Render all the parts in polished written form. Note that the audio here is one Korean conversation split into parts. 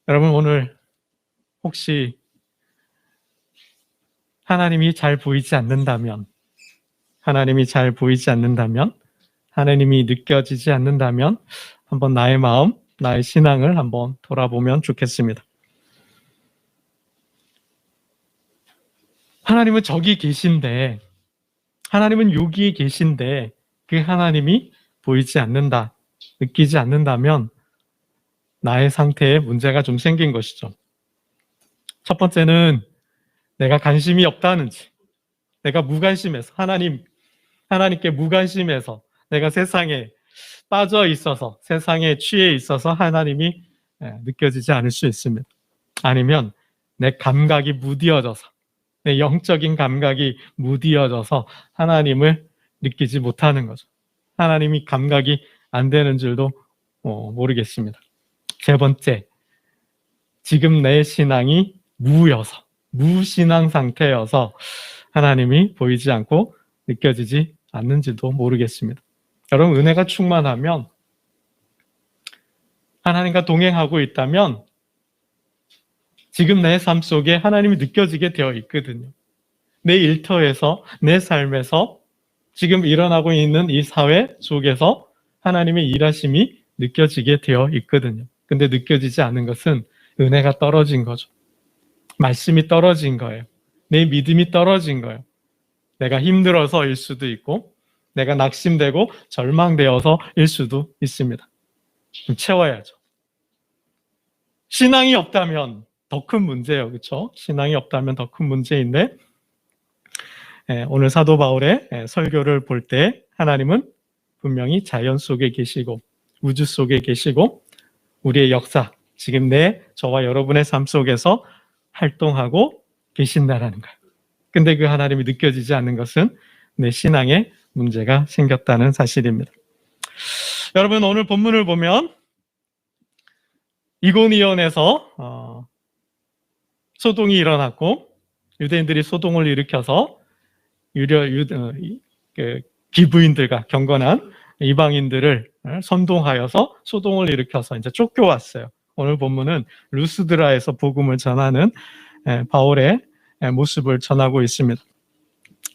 여러분, 오늘 혹시 하나님이 잘 보이지 않는다면, 하나님이 느껴지지 않는다면 한번 나의 마음, 나의 신앙을 한번 돌아보면 좋겠습니다. 하나님은 저기 계신데, 하나님은 여기에 계신데 그 하나님이 보이지 않는다, 느끼지 않는다면 나의 상태에 문제가 좀 생긴 것이죠. 첫 번째는 내가 관심이 없다는지, 내가 무관심해서, 하나님께 무관심해서 내가 세상에 빠져 있어서, 세상에 취해 있어서 하나님이 느껴지지 않을 수 있습니다. 아니면 내 감각이 무디어져서, 내 영적인 감각이 무디어져서 하나님을 느끼지 못하는 거죠. 하나님이 감각이 안 되는 줄도 모르겠습니다. 세 번째, 지금 내 신앙이 무신앙 상태여서 하나님이 보이지 않고 느껴지지 않는지도 모르겠습니다. 여러분, 은혜가 충만하면, 하나님과 동행하고 있다면 지금 내 삶 속에 하나님이 느껴지게 되어 있거든요. 내 일터에서, 내 삶에서, 지금 일어나고 있는 이 사회 속에서 하나님의 일하심이 느껴지게 되어 있거든요. 근데 느껴지지 않는 것은 은혜가 떨어진 거죠. 말씀이 떨어진 거예요. 내 믿음이 떨어진 거예요. 내가 힘들어서일 수도 있고, 내가 낙심되고 절망되어서일 수도 있습니다. 좀 채워야죠. 신앙이 없다면 더 큰 문제예요. 그렇죠? 신앙이 없다면 더 큰 문제인데, 오늘 사도 바울의 설교를 볼 때 하나님은 분명히 자연 속에 계시고 우주 속에 계시고 우리의 역사, 지금 저와 여러분의 삶 속에서 활동하고 계신다라는 거예요. 근데 그 하나님이 느껴지지 않는 것은 내 신앙에 문제가 생겼다는 사실입니다. 여러분, 오늘 본문을 보면 이고니온에서 소동이 일어났고, 유대인들이 소동을 일으켜서 기브인들과 경건한 이방인들을 선동하여서 소동을 일으켜서 이제 쫓겨왔어요. 오늘 본문은 루스드라에서 복음을 전하는 바울의 모습을 전하고 있습니다.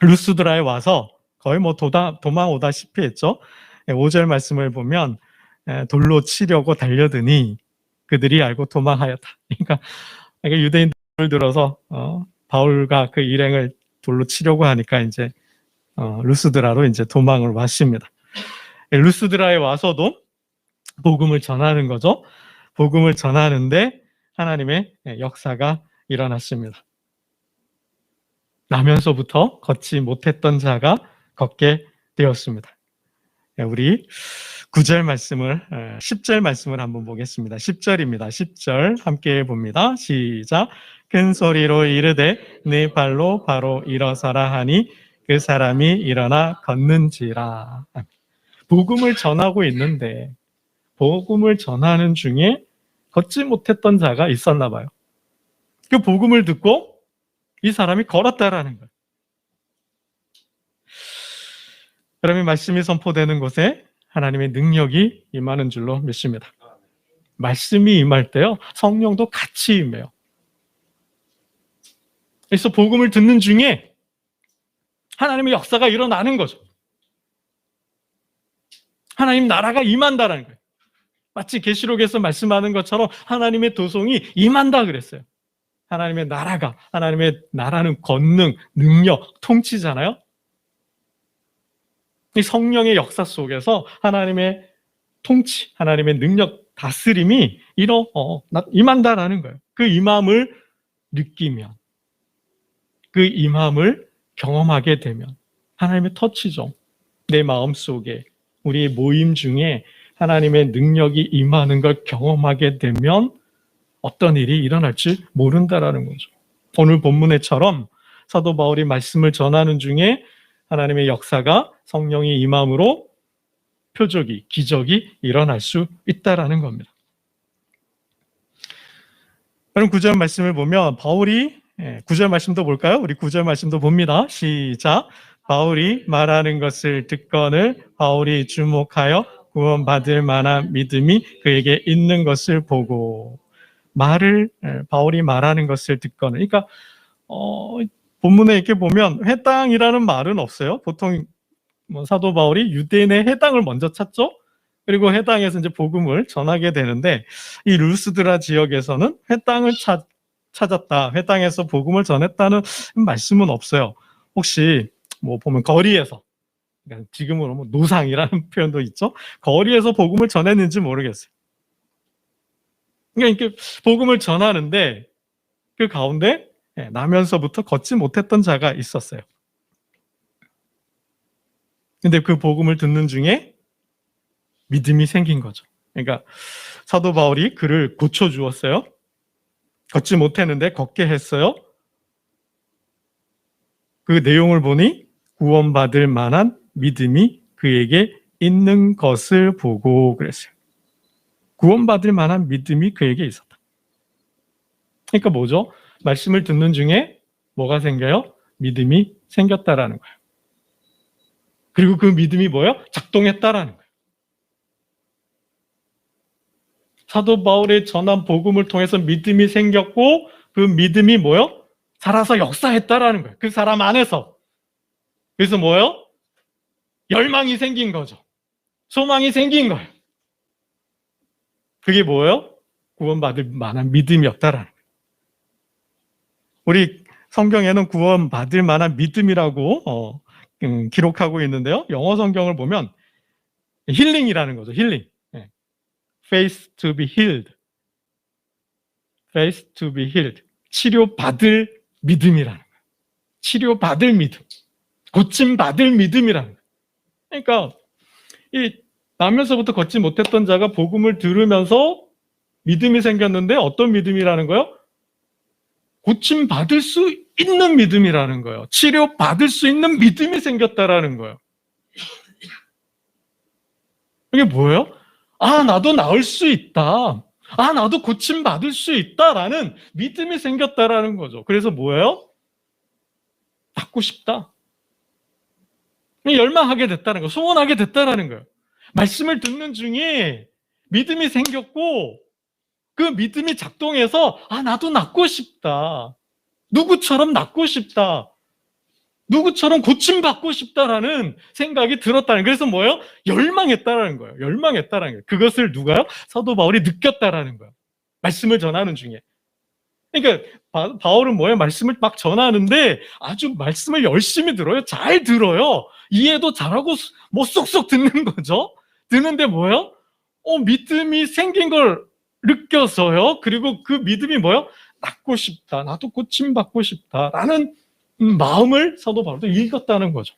루스드라에 와서 거의 도망 오다시피 했죠. 5절 말씀을 보면 돌로 치려고 달려드니 그들이 알고 도망하였다. 그러니까 유대인들 들어서 바울과 그 일행을 돌로 치려고 하니까 이제 루스드라로 이제 도망을 왔습니다. 루스드라에 와서도 복음을 전하는 거죠. 복음을 전하는데 하나님의 역사가 일어났습니다. 나면서부터 걷지 못했던 자가 걷게 되었습니다. 우리 9절 말씀을, 10절 말씀을 한번 보겠습니다. 10절입니다. 10절 함께 봅니다. 시작. 큰 소리로 이르되 네 발로 바로 일어서라 하니 그 사람이 일어나 걷는지라. 복음을 전하고 있는데 복음을 전하는 중에 걷지 못했던 자가 있었나 봐요. 그 복음을 듣고 이 사람이 걸었다라는 거예요. 여러분, 말씀이 선포되는 곳에 하나님의 능력이 임하는 줄로 믿습니다. 말씀이 임할 때요, 성령도 같이 임해요. 그래서 복음을 듣는 중에 하나님의 역사가 일어나는 거죠. 하나님 나라가 임한다라는 거예요. 마치 계시록에서 말씀하는 것처럼 하나님의 도성이 임한다 그랬어요. 하나님의 나라는 권능, 능력, 통치잖아요. 이 성령의 역사 속에서 하나님의 통치, 하나님의 능력, 다스림이 임한다라는 거예요. 그 임함을 느끼면, 그 임함을 경험하게 되면 하나님의 터치죠. 내 마음속에, 우리의 모임 중에 하나님의 능력이 임하는 걸 경험하게 되면 어떤 일이 일어날지 모른다라는 거죠. 오늘 본문에처럼 사도 바울이 말씀을 전하는 중에 하나님의 역사가, 성령이 임함으로 기적이 일어날 수 있다라는 겁니다. 그럼 9절 말씀을 보면 바울이 9절 말씀도 볼까요? 우리 9절 말씀도 봅니다. 시작. 바울이 말하는 것을 듣거늘 바울이 주목하여 구원받을 만한 믿음이 그에게 있는 것을 보고, 말을 바울이 말하는 것을 듣거든. 그러니까 본문에 이렇게 보면 회당이라는 말은 없어요. 보통 사도 바울이 유대인의 회당을 먼저 찾죠. 그리고 회당에서 이제 복음을 전하게 되는데 이 루스드라 지역에서는 회당을 찾았다. 회당에서 복음을 전했다는 말씀은 없어요. 혹시 보면 거리에서, 그러니까 지금으로 노상이라는 표현도 있죠. 거리에서 복음을 전했는지 모르겠어요. 그러니까 이렇게 복음을 전하는데 그 가운데 나면서부터 걷지 못했던 자가 있었어요. 근데 그 복음을 듣는 중에 믿음이 생긴 거죠. 그러니까 사도 바울이 그를 고쳐주었어요. 걷지 못했는데 걷게 했어요. 그 내용을 보니 구원받을 만한 믿음이 그에게 있는 것을 보고 그랬어요. 구원받을 만한 믿음이 그에게 있었다. 그러니까 뭐죠? 말씀을 듣는 중에 뭐가 생겨요? 믿음이 생겼다라는 거예요. 그리고 그 믿음이 뭐예요? 작동했다라는 거예요. 사도 바울의 전한 복음을 통해서 믿음이 생겼고 그 믿음이 뭐예요? 살아서 역사했다라는 거예요. 그 사람 안에서. 그래서 뭐예요? 열망이 생긴 거죠. 소망이 생긴 거예요. 그게 뭐예요? 구원받을 만한 믿음이었다라는 거예요. 우리 성경에는 구원받을 만한 믿음이라고 기록하고 있는데요. 영어 성경을 보면 힐링이라는 거죠. 힐링. Faith to be healed. Faith to be healed. 치료받을 믿음이라는 거예요. 치료받을 믿음. 고침받을 믿음이라는 거예요. 그러니까 이 나면서부터 걷지 못했던 자가 복음을 들으면서 믿음이 생겼는데 어떤 믿음이라는 거예요? 고침받을 수 있는 믿음이라는 거예요. 치료받을 수 있는 믿음이 생겼다라는 거예요. 이게 뭐예요? 아, 나도 나을 수 있다. 아, 나도 고침받을 수 있다라는 믿음이 생겼다라는 거죠. 그래서 뭐예요? 받고 싶다. 열망하게 됐다는 거예요. 소원하게 됐다라는 거예요. 말씀을 듣는 중에 믿음이 생겼고 그 믿음이 작동해서 아, 나도 낫고 싶다. 누구처럼 낫고 싶다. 누구처럼 고침받고 싶다라는 생각이 들었다는 거예요. 그래서 뭐예요? 열망했다라는 거예요. 열망했다라는 거예요. 그것을 누가요? 사도 바울이 느꼈다라는 거예요. 말씀을 전하는 중에. 그러니까 바울은 뭐예요? 말씀을 막 전하는데 아주 말씀을 열심히 들어요. 잘 들어요. 이해도 잘하고 쏙쏙 듣는 거죠. 듣는데 뭐예요? 믿음이 생긴 걸 느껴서요. 그리고 그 믿음이 뭐예요? 낫고 싶다. 나도 고침받고 싶다라는 마음을 사도 바울도 읽었다는 거죠.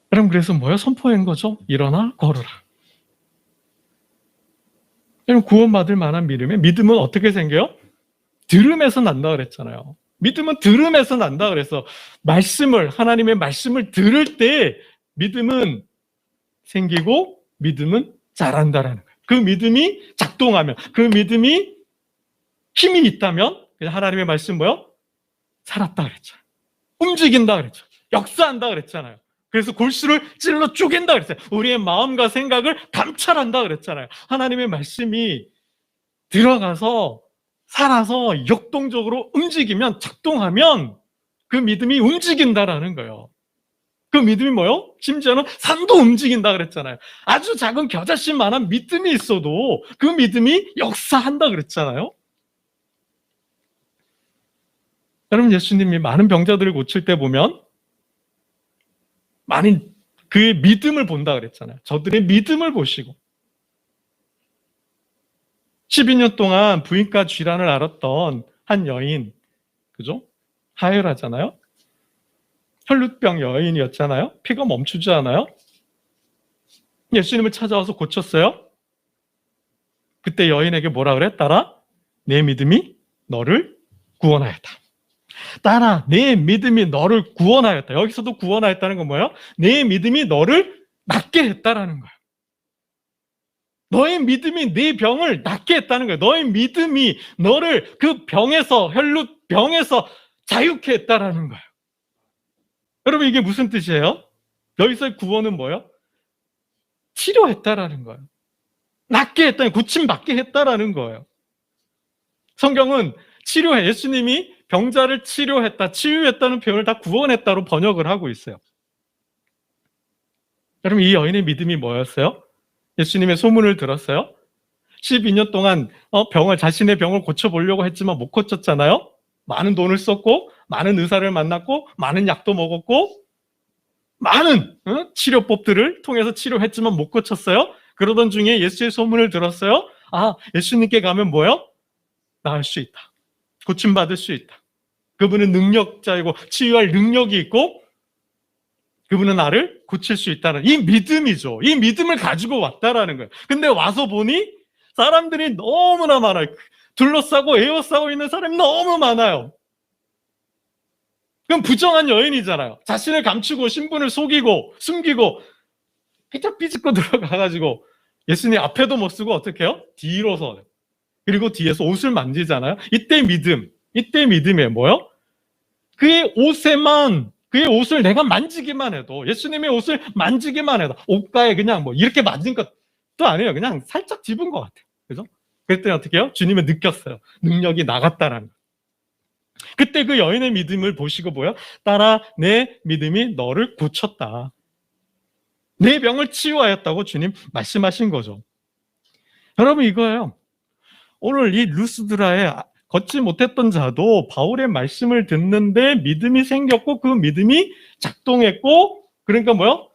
그럼 그래서 뭐예요? 선포한 거죠. 일어나 걸어라. 그럼 구원받을 만한 믿음은 어떻게 생겨요? 들음에서 난다 그랬잖아요. 믿음은 들음에서 난다 그래서 하나님의 말씀을 들을 때 믿음은 생기고 믿음은 자란다라는 거예요. 그 믿음이 작동하면, 그 믿음이 힘이 있다면 하나님의 말씀 뭐요? 살았다 그랬죠. 움직인다 그랬죠. 역사한다 그랬잖아요. 그래서 골수를 찔러 쪼갠다 그랬어요. 우리의 마음과 생각을 감찰한다 그랬잖아요. 하나님의 말씀이 들어가서 살아서 역동적으로 움직이면, 작동하면 그 믿음이 움직인다라는 거예요. 그 믿음이 뭐요? 심지어는 산도 움직인다 그랬잖아요. 아주 작은 겨자씨만한 믿음이 있어도 그 믿음이 역사한다 그랬잖아요. 여러분, 예수님이 많은 병자들을 고칠 때 보면 많은 그의 믿음을 본다 그랬잖아요. 저들의 믿음을 보시고 12년 동안 부인과 쥐란을 앓았던 한 여인, 그죠? 하혈하잖아요. 혈루병 여인이었잖아요. 피가 멈추지 않아요. 예수님을 찾아와서 고쳤어요. 그때 여인에게 뭐라 그래? 딸아, 내 믿음이 너를 구원하였다. 딸아, 내 믿음이 너를 구원하였다. 여기서도 구원하였다는 건 뭐예요? 내 믿음이 너를 낫게 했다라는 거예요. 너의 믿음이 네 병을 낫게 했다는 거예요. 너의 믿음이 너를 그 혈루병에서 자유케 했다라는 거예요. 여러분, 이게 무슨 뜻이에요? 여기서의 구원은 뭐예요? 치료했다라는 거예요. 낫게 했다, 고침받게 했다라는 거예요. 성경은 치료해, 예수님이 병자를 치료했다, 치유했다는 표현을 다 구원했다로 번역을 하고 있어요. 여러분, 이 여인의 믿음이 뭐였어요? 예수님의 소문을 들었어요? 12년 동안 자신의 병을 고쳐보려고 했지만 못 고쳤잖아요? 많은 돈을 썼고, 많은 의사를 만났고, 많은 약도 먹었고, 많은 치료법들을 통해서 치료했지만 못 고쳤어요? 그러던 중에 예수의 소문을 들었어요? 아, 예수님께 가면 뭐요? 나을 수 있다. 고침받을 수 있다. 그분은 능력자이고 치유할 능력이 있고 그분은 나를 고칠 수 있다는 이 믿음이죠. 이 믿음을 가지고 왔다라는 거예요. 근데 와서 보니 사람들이 너무나 많아요. 둘러싸고 에워싸고 있는 사람이 너무 많아요. 그럼 부정한 여인이잖아요. 자신을 감추고 신분을 속이고 숨기고 삐쩍삐쩍고 들어가가지고 예수님 앞에도 못 쓰고 어떻게 해요? 뒤로 서요. 그리고 뒤에서 옷을 만지잖아요. 이때 믿음이에요. 뭐요? 그의 옷을 내가 만지기만 해도, 예수님의 옷을 만지기만 해도, 옷가에 그냥 뭐 이렇게 만진 것도 아니에요. 그냥 살짝 집은 것 같아요. 그죠? 그랬더니 어떻게 해요? 주님은 느꼈어요. 능력이 나갔다라는 거. 그때 그 여인의 믿음을 보시고 뭐요? 따라 내 믿음이 너를 고쳤다. 내 병을 치유하였다고 주님 말씀하신 거죠. 여러분, 이거예요. 오늘 이 루스드라의 걷지 못했던 자도 바울의 말씀을 듣는데 믿음이 생겼고 그 믿음이 작동했고, 그러니까 뭐요?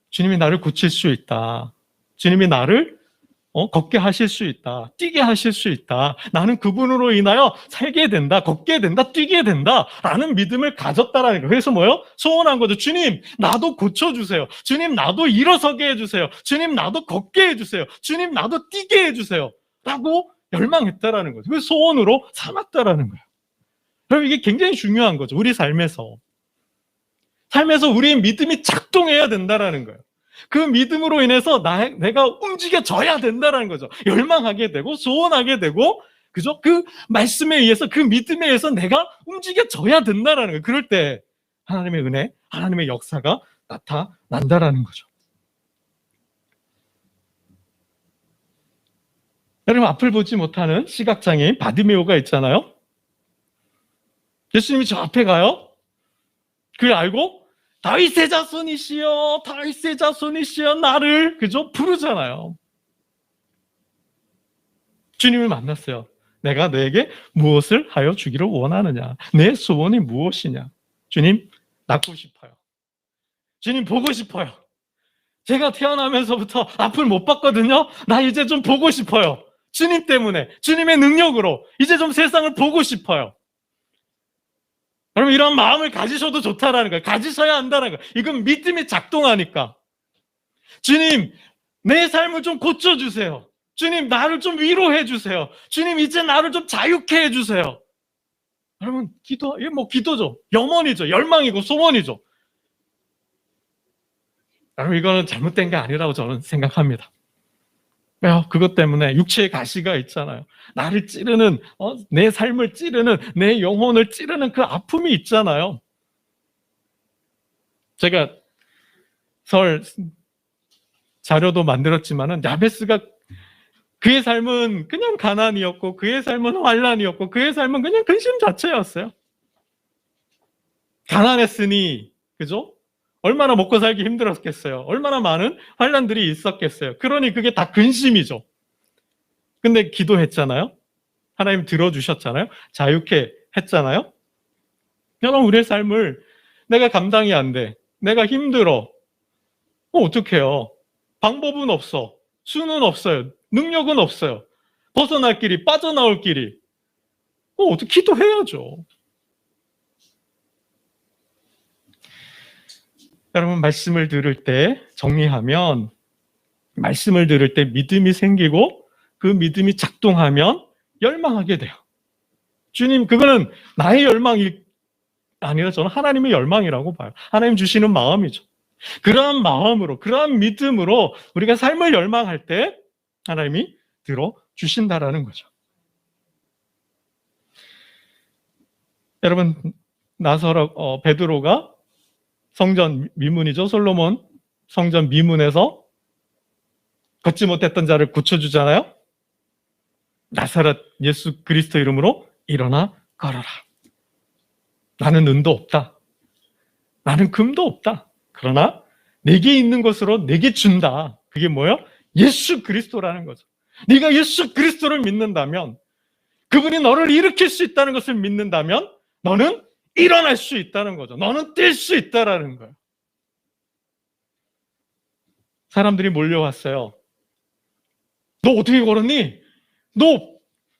주님이 나를 고칠 수 있다. 주님이 나를 걷게 하실 수 있다. 뛰게 하실 수 있다. 나는 그분으로 인하여 살게 된다. 걷게 된다. 뛰게 된다. 라는 믿음을 가졌다라는 거예요. 그래서 뭐요? 소원한 거죠. 주님, 나도 고쳐주세요. 주님, 나도 일어서게 해주세요. 주님, 나도 걷게 해주세요. 주님, 나도 뛰게 해주세요. 라고 열망했다라는 거죠. 그 소원으로 삼았다라는 거예요. 그럼 이게 굉장히 중요한 거죠. 우리 삶에서 우리의 믿음이 작동해야 된다라는 거예요. 그 믿음으로 인해서 내가 움직여져야 된다라는 거죠. 열망하게 되고 소원하게 되고, 그죠? 그 말씀에 의해서, 그 믿음에 의해서 내가 움직여져야 된다라는 거예요. 그럴 때 하나님의 은혜, 하나님의 역사가 나타난다라는 거죠. 여러분, 앞을 보지 못하는 시각장애인 바디메오가 있잖아요. 예수님이 저 앞에 가요. 그걸 알고 다윗의 자손이시여, 다윗의 자손이시여, 나를, 그죠? 부르잖아요. 주님을 만났어요. 내가 너에게 무엇을 하여 주기를 원하느냐? 내 소원이 무엇이냐? 주님, 낫고 싶어요. 주님, 보고 싶어요. 제가 태어나면서부터 앞을 못 봤거든요. 나 이제 좀 보고 싶어요. 주님 때문에, 주님의 능력으로 이제 좀 세상을 보고 싶어요. 여러분, 이런 마음을 가지셔도 좋다라는 거예요. 가지셔야 한다는 거예요. 이건 믿음이 작동하니까. 주님, 내 삶을 좀 고쳐주세요. 주님, 나를 좀 위로해 주세요. 주님, 이제 나를 좀 자유케 해주세요. 여러분, 이게 뭐 기도죠. 염원이죠. 열망이고 소원이죠. 여러분, 이거는 잘못된 게 아니라고 저는 생각합니다. 왜요? 그것 때문에 육체의 가시가 있잖아요. 나를 찌르는, 내 삶을 찌르는, 내 영혼을 찌르는 그 아픔이 있잖아요. 제가 설 자료도 만들었지만은 야베스가 그의 삶은 그냥 가난이었고, 그의 삶은 환난이었고, 그의 삶은 그냥 근심 자체였어요. 가난했으니, 그죠? 얼마나 먹고 살기 힘들었겠어요. 얼마나 많은 환난들이 있었겠어요. 그러니 그게 다 근심이죠. 근데 기도했잖아요. 하나님 들어주셨잖아요. 자유케 했잖아요. 여러분, 우리의 삶을 내가 감당이 안 돼. 내가 힘들어. 어떡해요? 방법은 없어. 수는 없어요. 능력은 없어요. 벗어날 길이, 빠져나올 길이. 어떻게 기도해야죠. 여러분, 말씀을 들을 때 정리하면, 말씀을 들을 때 믿음이 생기고 그 믿음이 작동하면 열망하게 돼요. 주님, 그거는 나의 열망이 아니라 저는 하나님의 열망이라고 봐요. 하나님 주시는 마음이죠. 그러한 마음으로, 그러한 믿음으로 우리가 삶을 열망할 때 하나님이 들어주신다라는 거죠. 여러분, 베드로가 성전 미문이죠. 솔로몬 성전 미문에서 걷지 못했던 자를 고쳐주잖아요. 나사렛 예수 그리스도 이름으로 일어나 걸어라. 나는 은도 없다. 나는 금도 없다. 그러나 내게 있는 것으로 내게 준다. 그게 뭐예요? 예수 그리스도라는 거죠. 네가 예수 그리스도를 믿는다면, 그분이 너를 일으킬 수 있다는 것을 믿는다면 너는 일어날 수 있다는 거죠. 너는 뛸 수 있다라는 거예요. 사람들이 몰려왔어요. 너 어떻게 걸었니? 너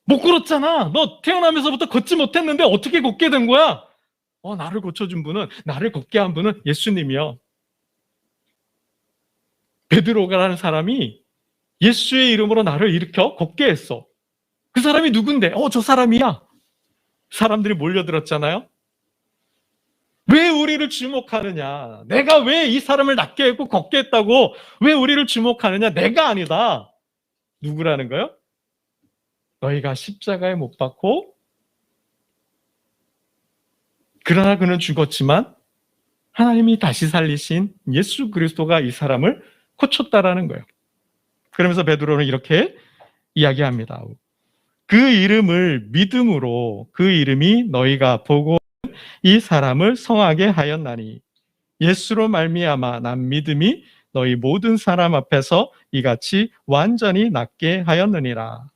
못 걸었잖아. 너 태어나면서부터 걷지 못했는데 어떻게 걷게 된 거야? 나를 고쳐준 분은, 나를 걷게 한 분은 예수님이요. 베드로가라는 사람이 예수의 이름으로 나를 일으켜 걷게 했어. 그 사람이 누군데? 저 사람이야. 사람들이 몰려들었잖아요. 왜 우리를 주목하느냐? 내가 왜 이 사람을 낫게 했고 걷게 했다고 왜 우리를 주목하느냐? 내가 아니다. 누구라는 거요? 너희가 십자가에 못 박고, 그러나 그는 죽었지만 하나님이 다시 살리신 예수 그리스도가 이 사람을 고쳤다라는 거예요. 그러면서 베드로는 이렇게 이야기합니다. 그 이름을 믿음으로, 그 이름이 너희가 보고 이 사람을 성하게 하였나니 예수로 말미암아 난 믿음이 너희 모든 사람 앞에서 이같이 완전히 낫게 하였느니라.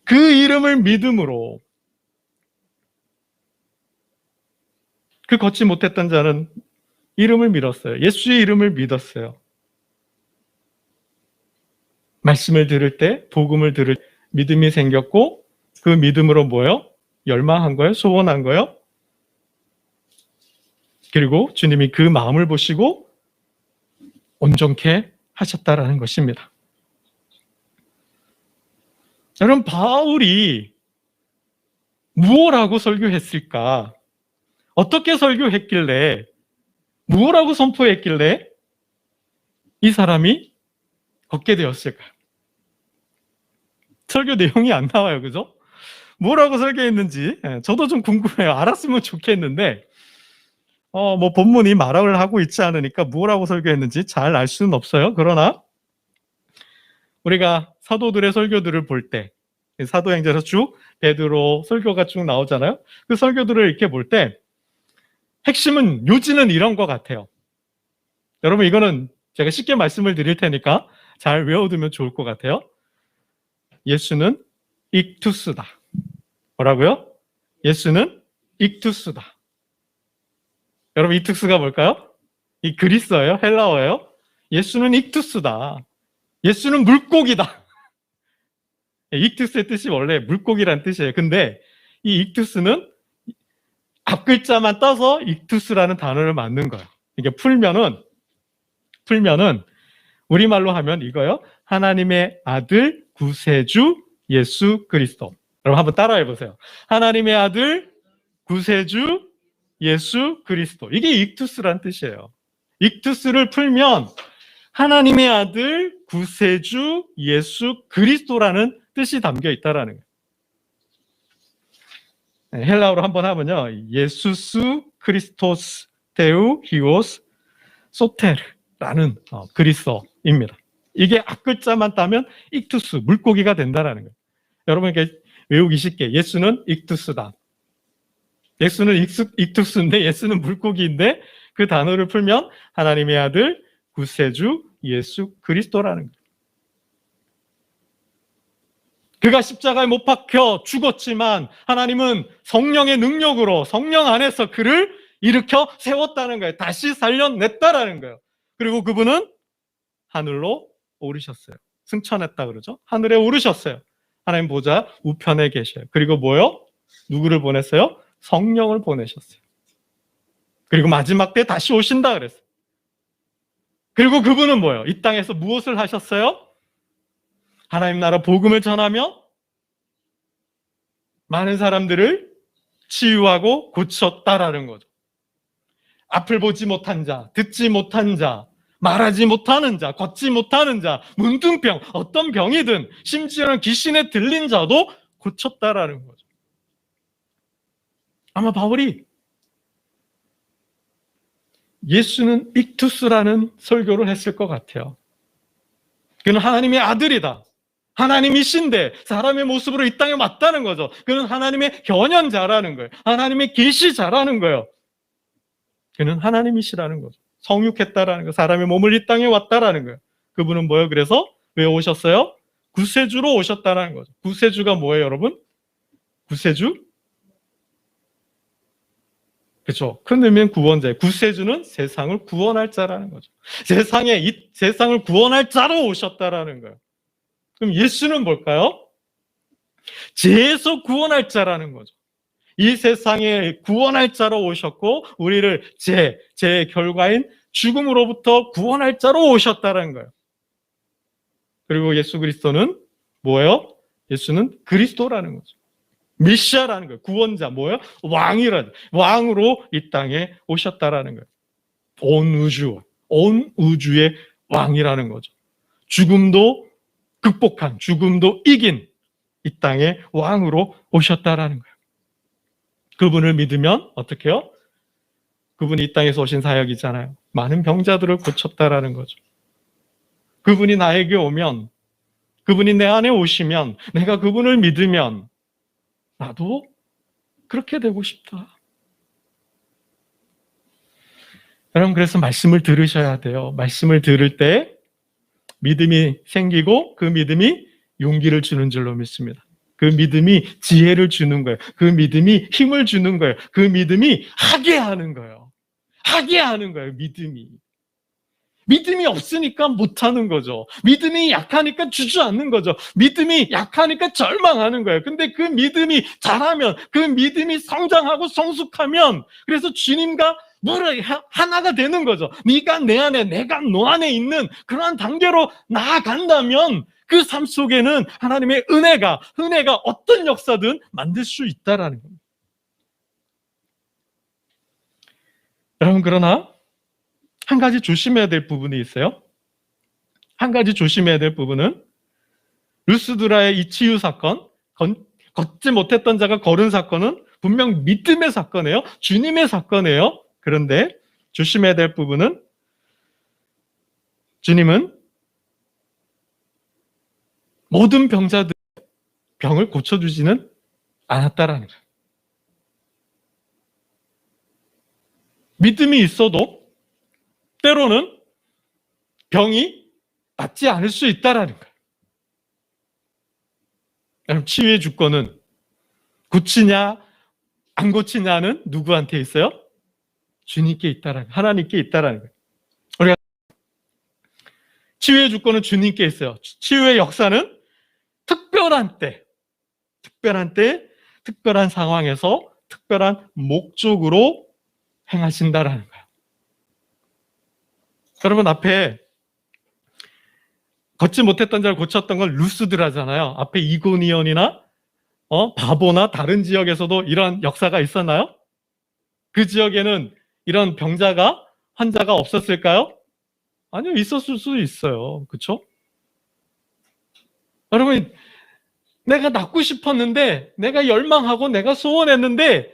그 이름을 믿음으로. 그 걷지 못했던 자는 이름을 믿었어요. 예수의 이름을 믿었어요. 말씀을 들을 때, 복음을 들을 때 믿음이 생겼고, 그 믿음으로 뭐요? 열망한 거예요? 소원한 거예요? 그리고 주님이 그 마음을 보시고 온전케 하셨다라는 것입니다. 여러분, 바울이 무엇라고 설교했을까? 어떻게 설교했길래, 무엇라고 선포했길래 이 사람이 걷게 되었을까? 설교 내용이 안 나와요. 그죠? 뭐라고 설교했는지 저도 좀 궁금해요. 알았으면 좋겠는데 뭐 본문이 말을 하고 있지 않으니까 뭐라고 설교했는지 잘 알 수는 없어요. 그러나 우리가 사도들의 설교들을 볼 때, 사도행전에서 쭉 베드로 설교가 쭉 나오잖아요. 그 설교들을 이렇게 볼 때 핵심은, 요지는 이런 것 같아요. 여러분, 이거는 제가 쉽게 말씀을 드릴 테니까 잘 외워두면 좋을 것 같아요. 예수는 익투스다. 뭐라고요? 예수는 익투스다. 여러분, 익투스가 뭘까요? 이 그리스어예요? 헬라어예요? 예수는 익투스다. 예수는 물고기다. 익투스의 뜻이 원래 물고기란 뜻이에요. 근데 이 익투스는 앞글자만 떠서 익투스라는 단어를 만든 거예요. 이게 풀면은 우리말로 하면 이거요. 하나님의 아들 구세주 예수 그리스도. 여러분 한번 따라해 보세요. 하나님의 아들 구세주 예수 그리스도. 이게 익투스란 뜻이에요. 익투스를 풀면 하나님의 아들 구세주 예수 그리스도라는 뜻이 담겨 있다라는 거예요. 헬라어로 한번 하면요. 예수스 크리스토스 테우 히오스 소테르라는 그리스어입니다. 이게 앞글자만 따면 익투스, 물고기가 된다라는 거예요. 여러분에게 외우기 쉽게, 예수는 익투스다. 예수는 익투스인데, 예수는 물고기인데, 그 단어를 풀면 하나님의 아들 구세주 예수 그리스도라는 거예요. 그가 십자가에 못 박혀 죽었지만 하나님은 성령의 능력으로, 성령 안에서 그를 일으켜 세웠다는 거예요. 다시 살려냈다라는 거예요. 그리고 그분은 하늘로 오르셨어요. 승천했다 그러죠. 하늘에 오르셨어요. 하나님 보좌 우편에 계셔요. 그리고 뭐요? 누구를 보냈어요? 성령을 보내셨어요. 그리고 마지막 때 다시 오신다 그랬어요. 그리고 그분은 뭐예요? 이 땅에서 무엇을 하셨어요? 하나님 나라 복음을 전하며 많은 사람들을 치유하고 고쳤다라는 거죠. 앞을 보지 못한 자, 듣지 못한 자, 말하지 못하는 자, 걷지 못하는 자, 문둥병, 어떤 병이든 심지어는 귀신에 들린 자도 고쳤다라는 거죠. 아마 바울이 예수는 익투스라는 설교를 했을 것 같아요. 그는 하나님의 아들이다. 하나님이신데 사람의 모습으로 이 땅에 왔다는 거죠. 그는 하나님의 현현자라는 거예요. 하나님의 계시자라는 거예요. 그는 하나님이시라는 거죠. 성육했다라는 거, 사람의 몸을 이 땅에 왔다라는 거예요. 그분은 뭐예요? 그래서 왜 오셨어요? 구세주로 오셨다라는 거죠. 구세주가 뭐예요, 여러분? 구세주? 그렇죠. 큰 의미는 구원자예요. 구세주는 세상을 구원할 자라는 거죠. 세상을 구원할 자로 오셨다라는 거예요. 그럼 예수는 뭘까요? 죄에서 구원할 자라는 거죠. 이 세상에 구원할 자로 오셨고 우리를 죄의 결과인 죽음으로부터 구원할 자로 오셨다는 거예요. 그리고 예수 그리스도는 뭐예요? 예수는 그리스도라는 거죠. 메시아라는 거예요. 구원자 뭐예요? 왕으로 이 땅에 오셨다라는 거예요. 온 우주의 왕이라는 거죠. 죽음도 극복한, 죽음도 이긴 이 땅의 왕으로 오셨다라는 거예요. 그분을 믿으면 어떻게 해요? 그분이 이 땅에서 오신 사역이잖아요. 많은 병자들을 고쳤다라는 거죠. 그분이 나에게 오면, 그분이 내 안에 오시면, 내가 그분을 믿으면 나도 그렇게 되고 싶다. 여러분, 그래서 말씀을 들으셔야 돼요. 말씀을 들을 때 믿음이 생기고 그 믿음이 용기를 주는 줄로 믿습니다. 그 믿음이 지혜를 주는 거예요. 그 믿음이 힘을 주는 거예요. 그 믿음이 하게 하는 거예요. 하게 하는 거예요, 믿음이. 믿음이 없으니까 못하는 거죠. 믿음이 약하니까 주저앉는 거죠. 믿음이 약하니까 절망하는 거예요. 근데 그 믿음이 자라면, 그 믿음이 성장하고 성숙하면, 그래서 주님과 하나가 되는 거죠. 네가 내 안에, 내가 너 안에 있는 그러한 단계로 나아간다면 그 삶 속에는 하나님의 은혜가 어떤 역사든 만들 수 있다라는 겁니다. 여러분, 그러나 한 가지 조심해야 될 부분이 있어요. 한 가지 조심해야 될 부분은 루스드라의 이 치유 사건, 걷지 못했던 자가 걸은 사건은 분명 믿음의 사건이에요. 주님의 사건이에요. 그런데 조심해야 될 부분은 주님은 모든 병자들 병을 고쳐주지는 않았다라는 거예요. 믿음이 있어도 때로는 병이 낫지 않을 수 있다라는 거예요. 여러분, 치유의 주권은 고치냐 안 고치냐는 누구한테 있어요? 주님께 있다라는 거예요. 하나님께 있다라는 거예요. 우리가 치유의 주권은 주님께 있어요. 치유의 역사는 특별한 때, 특별한 상황에서 특별한 목적으로 행하신다라는 거예요. 여러분, 앞에 걷지 못했던 자를 고쳤던 건 루스드라잖아요. 앞에 이고니온이나 바보나 다른 지역에서도 이런 역사가 있었나요? 그 지역에는 이런 환자가 없었을까요? 아니요, 있었을 수도 있어요. 그렇죠? 여러분, 내가 낫고 싶었는데, 내가 열망하고 내가 소원했는데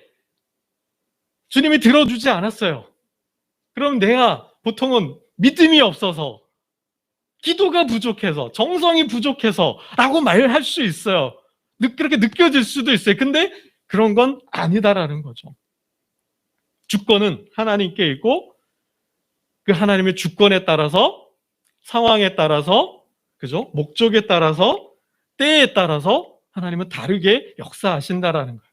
주님이 들어주지 않았어요. 그럼 내가 보통은 믿음이 없어서, 기도가 부족해서, 정성이 부족해서 라고 말할 수 있어요. 그렇게 느껴질 수도 있어요. 근데 그런 건 아니다라는 거죠. 주권은 하나님께 있고 그 하나님의 주권에 따라서, 상황에 따라서, 그죠? 목적에 따라서, 때에 따라서 하나님은 다르게 역사하신다라는 거예요.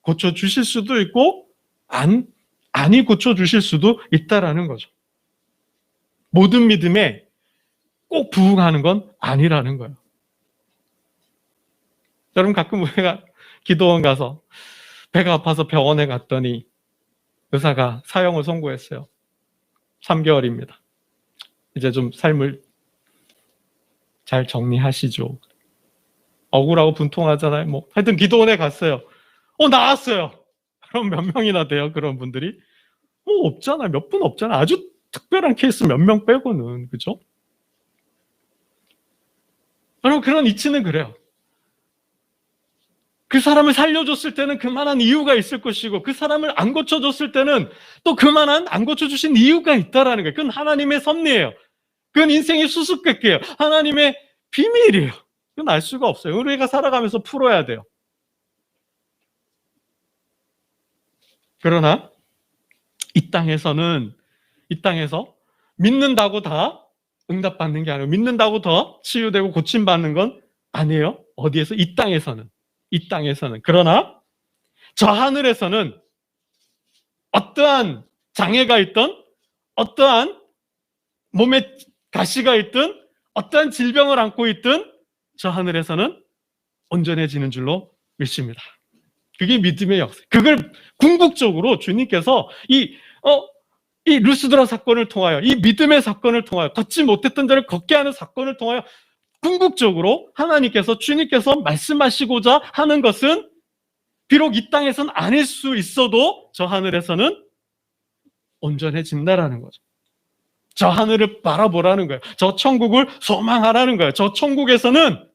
고쳐주실 수도 있고 아니 고쳐주실 수도 있다라는 거죠. 모든 믿음에 꼭 부응하는 건 아니라는 거예요. 여러분, 가끔 우리가 기도원 가서 배가 아파서 병원에 갔더니 의사가 사형을 선고했어요. 3개월입니다. 이제 좀 삶을 잘 정리하시죠. 억울하고 분통하잖아요. 하여튼 기도원에 갔어요. 나았어요. 그럼 몇 명이나 돼요? 그런 분들이? 없잖아요. 몇 분 없잖아요. 아주 특별한 케이스 몇 명 빼고는. 그죠? 여러분, 그런 이치는 그래요. 그 사람을 살려줬을 때는 그만한 이유가 있을 것이고, 그 사람을 안 고쳐줬을 때는 또 그만한 안 고쳐주신 이유가 있다라는 거예요. 그건 하나님의 섭리예요. 그건 인생이 수수께끼예요. 하나님의 비밀이에요. 그건 알 수가 없어요. 우리가 살아가면서 풀어야 돼요. 그러나 이 땅에서 믿는다고 다 응답받는 게 아니고 믿는다고 더 치유되고 고침받는 건 아니에요. 어디에서? 이 땅에서는. 그러나 저 하늘에서는 어떠한 장애가 있던, 어떠한 몸에 가시가 있든, 어떠한 질병을 안고 있든 저 하늘에서는 온전해지는 줄로 믿습니다. 그게 믿음의 역사. 그걸 궁극적으로 주님께서 이 루스드라 사건을 통하여, 이 믿음의 사건을 통하여, 걷지 못했던 자를 걷게 하는 사건을 통하여 궁극적으로 하나님께서, 주님께서 말씀하시고자 하는 것은 비록 이 땅에서는 아닐 수 있어도 저 하늘에서는 온전해진다라는 거죠. 저 하늘을 바라보라는 거예요. 저 천국을 소망하라는 거예요. 저 천국에서는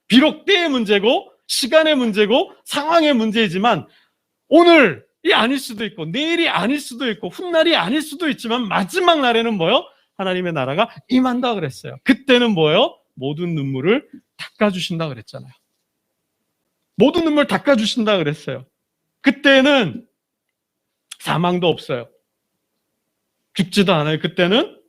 비록 때의 문제고 시간의 문제고 상황의 문제이지만 오늘이 아닐 수도 있고 내일이 아닐 수도 있고 훗날이 아닐 수도 있지만 마지막 날에는 뭐요? 하나님의 나라가 임한다 그랬어요. 그때는 뭐요? 모든 눈물을 닦아주신다 그랬잖아요. 모든 눈물 닦아주신다 그랬어요. 그때는 사망도 없어요. 죽지도 않아요. 그때는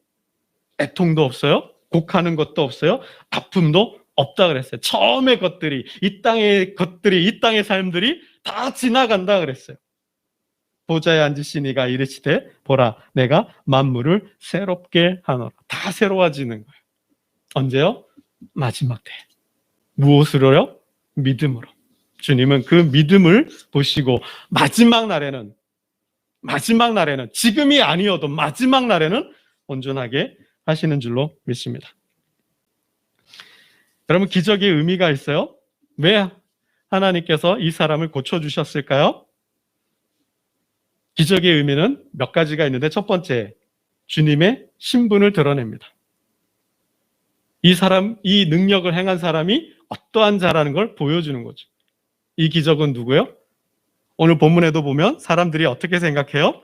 애통도 없어요. 곡하는 것도 없어요. 아픔도 없다 그랬어요. 처음의 것들이, 이 땅의 삶들이 다 지나간다 그랬어요. 보좌에 앉으신 이가 이르시되 보라 내가 만물을 새롭게 하노라. 다 새로워지는 거예요. 언제요? 마지막 때. 무엇으로요? 믿음으로. 주님은 그 믿음을 보시고 마지막 날에는 지금이 아니어도 마지막 날에는 온전하게 하시는 줄로 믿습니다. 여러분, 기적의 의미가 있어요. 왜 하나님께서 이 사람을 고쳐주셨을까요? 기적의 의미는 몇 가지가 있는데 첫 번째, 주님의 신분을 드러냅니다. 이 능력을 행한 사람이 어떠한 자라는 걸 보여주는 거죠. 이 기적은 누구예요? 오늘 본문에도 보면 사람들이 어떻게 생각해요?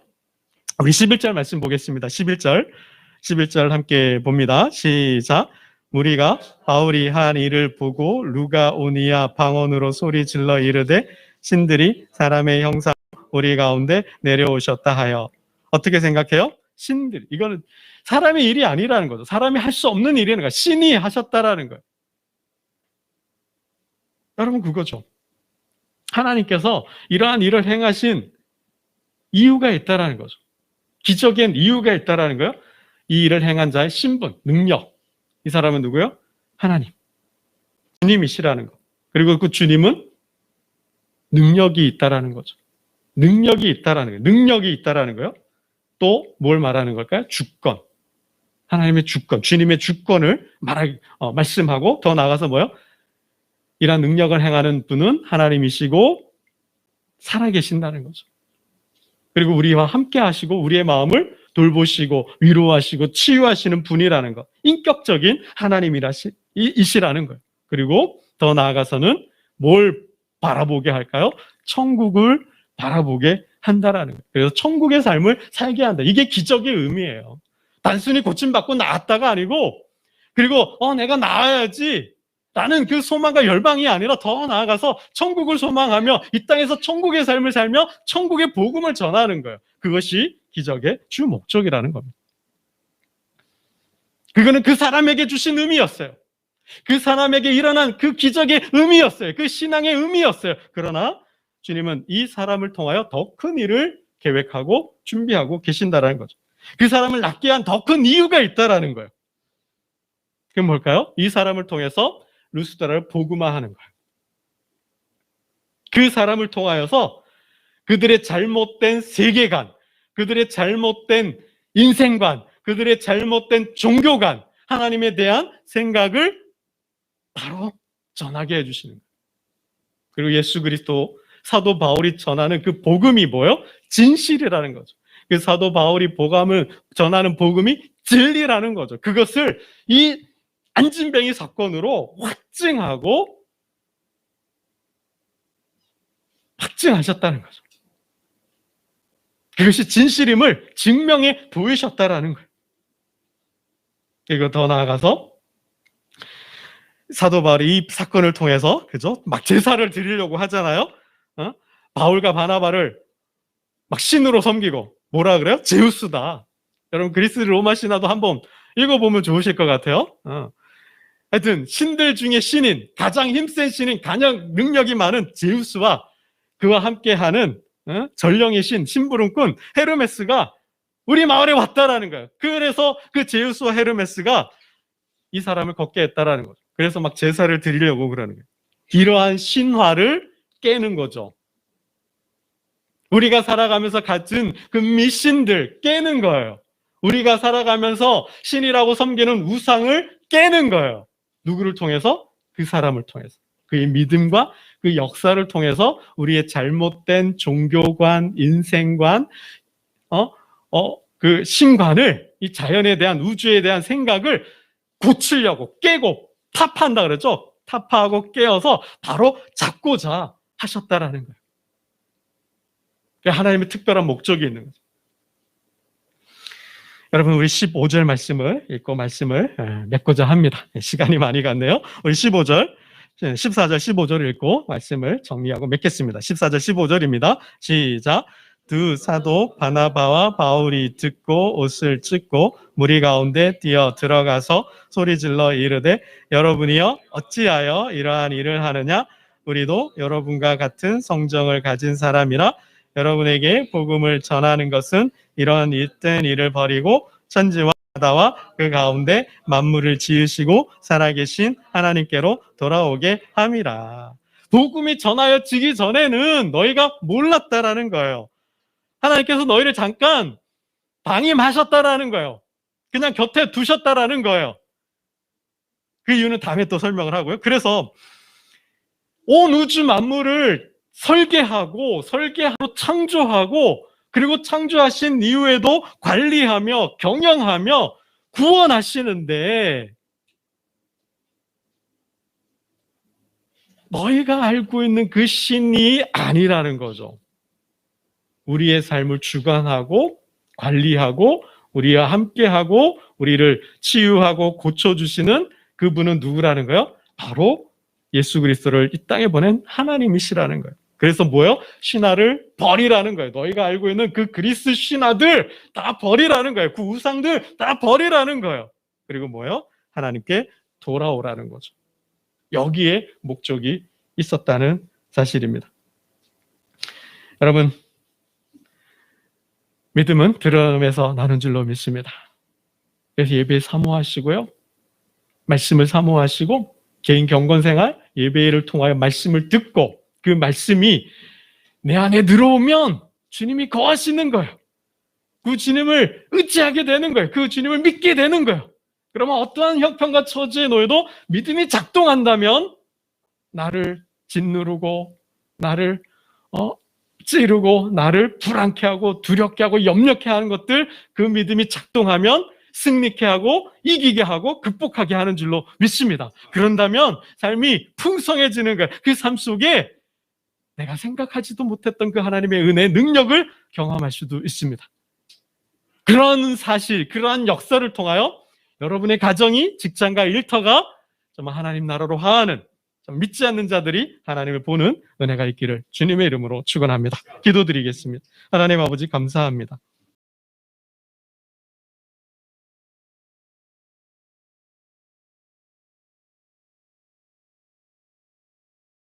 우리 11절 말씀 보겠습니다. 11절 함께 봅니다. 시작. 무리가 바울이 한 일을 보고 루가오니아 방언으로 소리 질러 이르되 신들이 사람의 형상 우리 가운데 내려오셨다 하여. 어떻게 생각해요? 신들. 이거는 사람의 일이 아니라는 거죠. 사람이 할 수 없는 일이라는 거예요. 신이 하셨다라는 거예요. 여러분, 그거죠. 하나님께서 이러한 일을 행하신 이유가 있다라는 거죠. 기적엔 이유가 있다라는 거예요. 이 일을 행한 자의 신분, 능력. 이 사람은 누구예요? 하나님. 주님이시라는 거. 그리고 그 주님은 능력이 있다라는 거죠. 능력이 있다라는 거예요. 또 뭘 말하는 걸까요? 주권. 하나님의 주권, 주님의 주권을 말씀하고 더 나아가서 뭐요? 이러한 능력을 행하는 분은 하나님이시고 살아계신다는 거죠. 그리고 우리와 함께 하시고 우리의 마음을 돌보시고 위로하시고 치유하시는 분이라는 것. 인격적인 하나님이시라는 거예요. 그리고 더 나아가서는 뭘 바라보게 할까요? 천국을 바라보게 한다라는 거예요. 그래서 천국의 삶을 살게 한다. 이게 기적의 의미예요. 단순히 고침받고 나았다가 아니고, 그리고 내가 나아야지 라는 그 소망과 열방이 아니라 더 나아가서 천국을 소망하며 이 땅에서 천국의 삶을 살며 천국의 복음을 전하는 거예요. 그것이 기적의 주 목적이라는 겁니다. 그거는 그 사람에게 주신 의미였어요. 그 사람에게 일어난 그 기적의 의미였어요. 그 신앙의 의미였어요. 그러나 주님은 이 사람을 통하여 더 큰 일을 계획하고 준비하고 계신다라는 거죠. 그 사람을 낫게 한 더 큰 이유가 있다라는 거예요. 그게 뭘까요? 이 사람을 통해서 루스드라를 복음화하는 거예요. 그 사람을 통하여서 그들의 잘못된 세계관, 그들의 잘못된 인생관, 그들의 잘못된 종교관, 하나님에 대한 생각을 바로 전하게 해주시는 거예요. 그리고 예수 그리스도 사도 바울이 전하는 그 복음이 뭐예요? 진실이라는 거죠. 그 사도 바울이 전하는 복음이 진리라는 거죠. 그것을 이 안진뱅이 사건으로 확증하셨다는 거죠. 그것이 진실임을 증명해 보이셨다라는 거예요. 그리고 더 나아가서 사도 바울이 이 사건을 통해서, 그죠? 막 제사를 드리려고 하잖아요. 바울과 바나바를 막 신으로 섬기고, 뭐라 그래요? 제우스다. 여러분 그리스 로마 신화도 한번 읽어보면 좋으실 것 같아요. 하여튼 신들 중에 신인, 가장 힘센 신인, 가장 능력이 많은 제우스와 그와 함께하는 전령의 신, 심부름꾼 헤르메스가 우리 마을에 왔다라는 거예요. 그래서 그 제우스와 헤르메스가 이 사람을 걷게 했다라는 거죠. 그래서 막 제사를 드리려고 그러는 거예요. 이러한 신화를 깨는 거죠. 우리가 살아가면서 가진 그 미신들 깨는 거예요. 우리가 살아가면서 신이라고 섬기는 우상을 깨는 거예요. 누구를 통해서? 그 사람을 통해서. 그의 믿음과 그 역사를 통해서 우리의 잘못된 종교관, 인생관, 그 신관을, 이 자연에 대한, 우주에 대한 생각을 고치려고 깨고 타파한다 그랬죠? 타파하고 깨어서 바로 잡고자 하셨다라는 거예요. 하나님의 특별한 목적이 있는 거죠. 여러분 우리 15절 말씀을 읽고 말씀을 맺고자 합니다. 시간이 많이 갔네요. 우리 14절 15절 읽고 말씀을 정리하고 맺겠습니다. 14절 15절입니다. 시작. 두 사도 바나바와 바울이 듣고 옷을 찢고 무리 가운데 뛰어 들어가서 소리질러 이르되 여러분이여 어찌하여 이러한 일을 하느냐? 우리도 여러분과 같은 성정을 가진 사람이라 여러분에게 복음을 전하는 것은 이런 윷된 일을 버리고 천지와 바다와 그 가운데 만물을 지으시고 살아계신 하나님께로 돌아오게 함이라. 복음이 전하여지기 전에는 너희가 몰랐다라는 거예요. 하나님께서 너희를 잠깐 방임하셨다라는 거예요. 그냥 곁에 두셨다라는 거예요. 그 이유는 다음에 또 설명을 하고요. 그래서 온 우주 만물을 설계하고 창조하고 그리고 창조하신 이후에도 관리하며 경영하며 구원하시는데 너희가 알고 있는 그 신이 아니라는 거죠. 우리의 삶을 주관하고 관리하고 우리와 함께하고 우리를 치유하고 고쳐주시는 그분은 누구라는 거예요? 바로 예수 그리스도를 이 땅에 보낸 하나님이시라는 거예요. 그래서 뭐예요? 신화를 버리라는 거예요. 너희가 알고 있는 그 그리스 신화들 다 버리라는 거예요. 그 우상들 다 버리라는 거예요. 그리고 뭐예요? 하나님께 돌아오라는 거죠. 여기에 목적이 있었다는 사실입니다. 여러분, 믿음은 들음에서 나는 줄로 믿습니다. 그래서 예배 사모하시고요. 말씀을 사모하시고 개인 경건생활, 예배를 통하여 말씀을 듣고 그 말씀이 내 안에 들어오면 주님이 거하시는 거예요. 그 주님을 의지하게 되는 거예요. 그 주님을 믿게 되는 거예요. 그러면 어떠한 형편과 처지에 놓여도 믿음이 작동한다면 나를 짓누르고 나를 찌르고 나를 불안케 하고 두렵게 하고 염려케 하는 것들, 그 믿음이 작동하면 승리케 하고 이기게 하고 극복하게 하는 줄로 믿습니다. 그런다면 삶이 풍성해지는 거예요. 그 삶 속에 내가 생각하지도 못했던 그 하나님의 은혜의 능력을 경험할 수도 있습니다. 그런 사실, 그러한 역사를 통하여 여러분의 가정이, 직장과 일터가 정말 하나님 나라로 화하는, 믿지 않는 자들이 하나님을 보는 은혜가 있기를 주님의 이름으로 축원합니다. 기도드리겠습니다. 하나님 아버지 감사합니다.